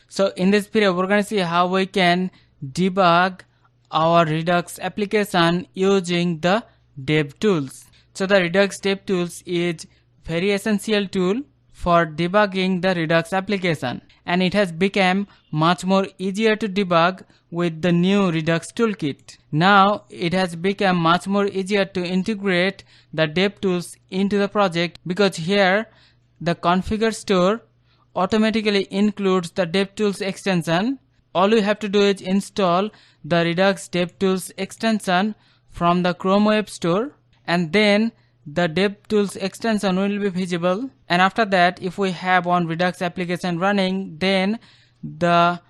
So in this video we're going to see how we can debug our Redux application using the DevTools. So the Redux DevTools is very essential tool for debugging the Redux application, and it has become much more easier to debug with the new Redux Toolkit. Now it has become much more easier to integrate the DevTools into the project, because here the configure store automatically includes the DevTools extension. All you have to do is install the Redux DevTools extension from the Chrome Web Store, and then the DevTools extension will be visible. And after that, if we have one Redux application running, then the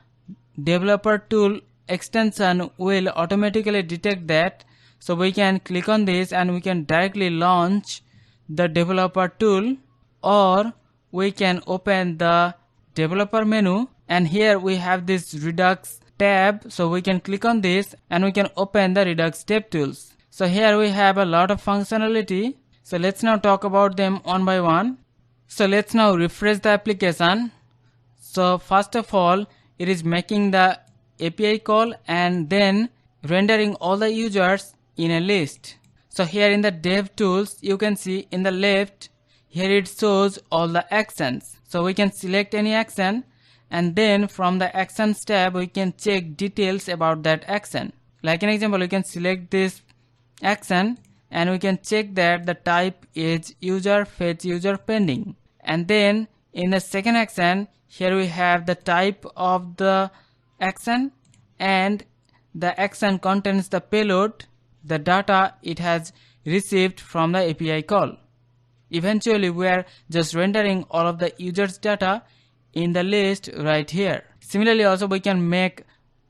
developer tool extension will automatically detect that. So we can click on this and we can directly launch the developer tool, or we can open the developer menu, and here we have this Redux tab. So we can click on this and we can open the Redux DevTools. So here we have a lot of functionality. So let's now talk about them one by one. So let's now refresh the application. So first of all, it is making the API call and then rendering all the users in a list. So here in the DevTools, you can see in the left, here it shows all the actions. So we can select any action, and then from the actions tab we can check details about that action. Like an example, we can select this action and we can check that the type is user fetch user pending. And then in the second action, here we have the type of the action, and the action contains the payload, the data it has received from the API call. Eventually we are just rendering all of the users data in the list right here. Similarly, also we can make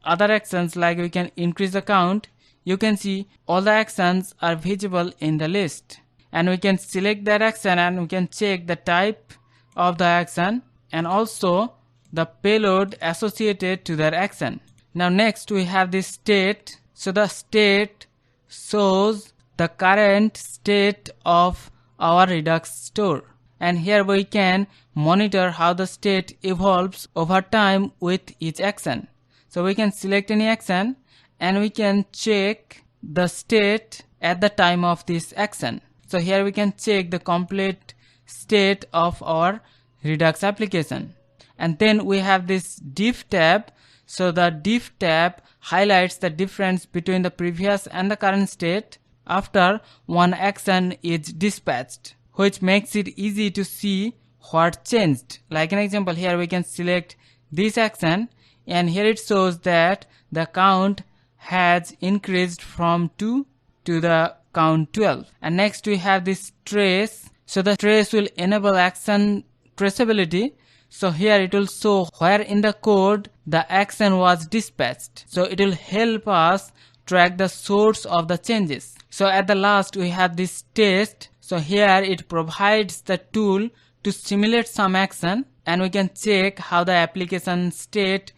other actions, like we can increase the count. You can see all the actions are visible in the list, and we can select that action and we can check the type of the action and also the payload associated to that action. Now next we have this state. So the state shows the current state of our Redux store, and here we can monitor how the state evolves over time with each action. So we can select any action and we can check the state at the time of this action. So here we can check the complete state of our Redux application. And then we have this diff tab. So the diff tab highlights the difference between the previous and the current state after one action is dispatched, which makes it easy to see what changed. Like an example, here we can select this action, and here it shows that the count has increased from 2 to the count 12. And next we have this trace. So the trace will enable action traceability. So here it will show where in the code the action was dispatched. So it will help us track the source of the changes. So at the last we have this test. So here it provides the tool to simulate some action, and we can check how the application state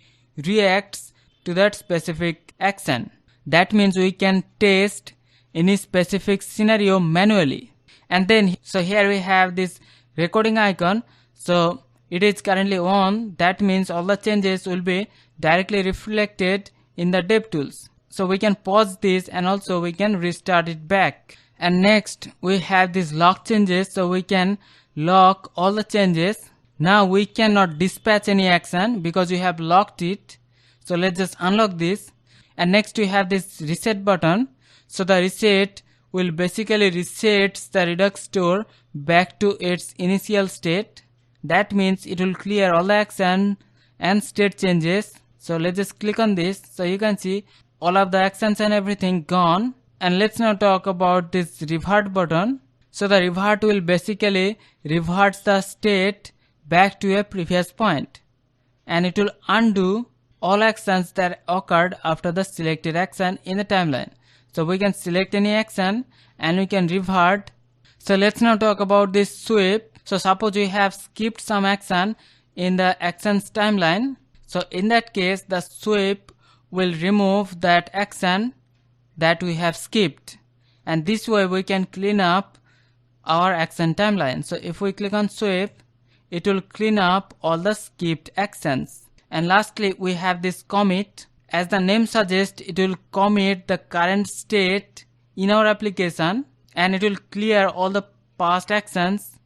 reacts to that specific action. That means we can test any specific scenario manually. And then so here we have this recording icon. So it is currently on. That means all the changes will be directly reflected in the DevTools. So we can pause this and also we can restart it back. And next we have these lock changes. So we can lock all the changes. Now we cannot dispatch any action because we have locked it. So let's just unlock this. And next we have this reset button. So the reset will basically reset the Redux store back to its initial state. That means it will clear all the action and state changes. So let's just click on this. So you can see all of the actions and everything gone. And let's now talk about this revert button. So the revert will basically revert the state back to a previous point, and it will undo all actions that occurred after the selected action in the timeline. So we can select any action and we can revert. So let's now talk about this sweep. So suppose we have skipped some action in the actions timeline. So in that case, the sweep will remove that action that we have skipped, and this way we can clean up our action timeline. So if we click on sweep, it will clean up all the skipped actions. And lastly, we have this commit. As the name suggests, it will commit the current state in our application and it will clear all the past actions,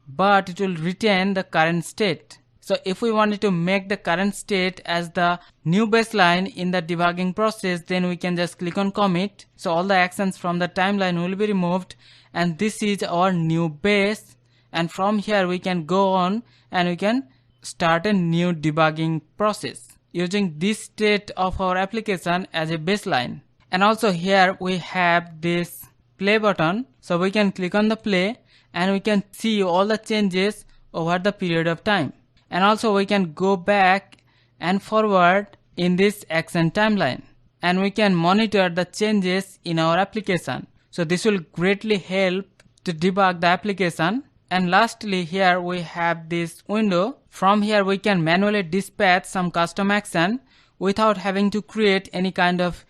but it will retain the current state. So if we wanted to make the current state as the new baseline in the debugging process, then we can just click on commit. So all the actions from the timeline will be removed and this is our new base, and from here we can go on and we can start a new debugging process using this state of our application as a baseline. And also here we have this play button, so we can click on the play and we can see all the changes over the period of time. And also we can go back and forward in this action timeline and we can monitor the changes in our application. So this will greatly help to debug the application. And lastly, here we have this window. From here we can manually dispatch some custom action without having to create any kind of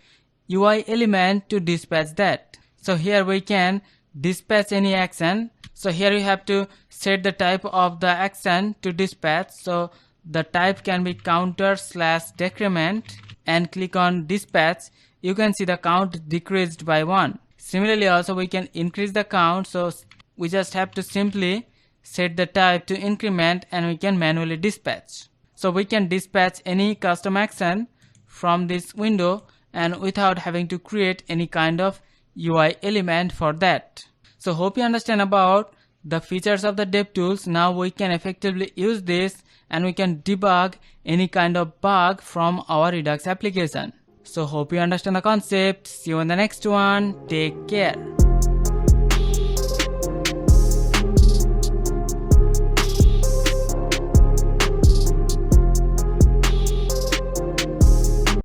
UI element to dispatch that. So here we can dispatch any action. So here you have to set the type of the action to dispatch. So the type can be counter/decrement and click on dispatch. You can see the count decreased by 1. Similarly also we can increase the count. So we just have to simply set the type to increment and we can manually dispatch. So we can dispatch any custom action from this window and without having to create any kind of UI element for that. So hope you understand about the features of the DevTools. Now we can effectively use this and we can debug any kind of bug from our Redux application. So hope you understand the concept. See you in the next one. Take care.